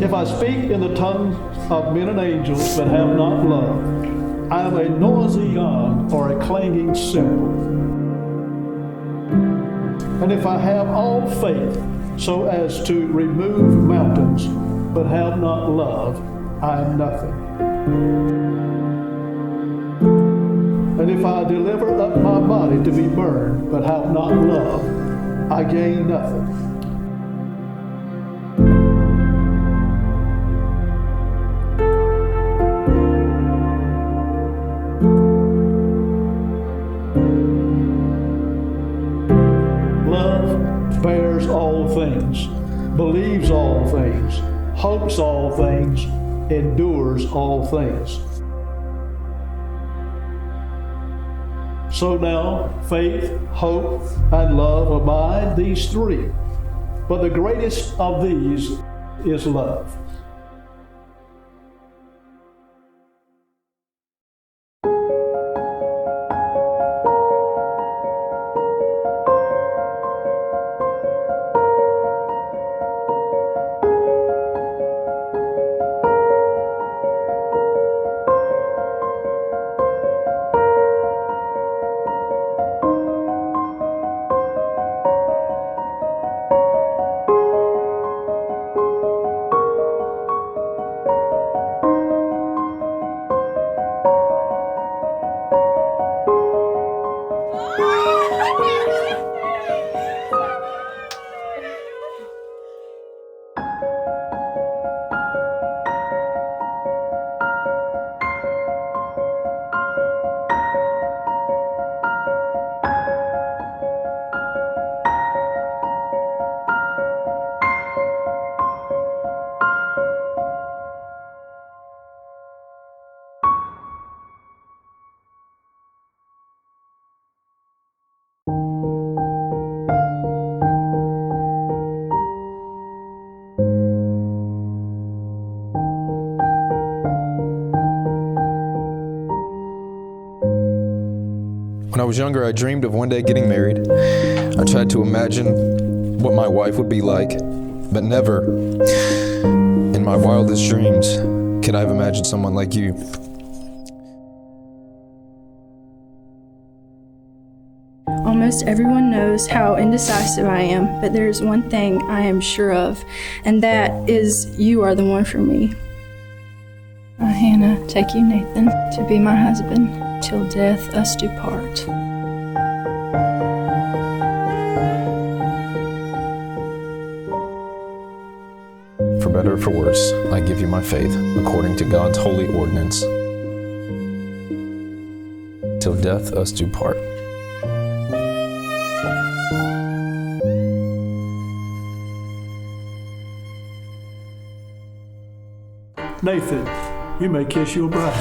If I speak in the tongues of men and angels but have not love, I am a noisy gong or a clanging cymbal. And if I have all faith so as to remove mountains but have not love, I am nothing. And if I deliver up my body to be burned but have not love, I gain nothing. Love bears all things, believes all things, hopes all things, endures all things. So now, faith, hope, and love abide, these three. But the greatest of these is love. When I was younger, I dreamed of one day getting married. I tried to imagine what my wife would be like, but never, in my wildest dreams, could I have imagined someone like you. Almost everyone knows how indecisive I am, but there's one thing I am sure of, and that is you are the one for me. Hannah, take you, Nathan, to be my husband, till death us do part. For better or for worse, I give you my faith, according to God's holy ordinance. Till death us do part. Nathan, you may kiss your bride.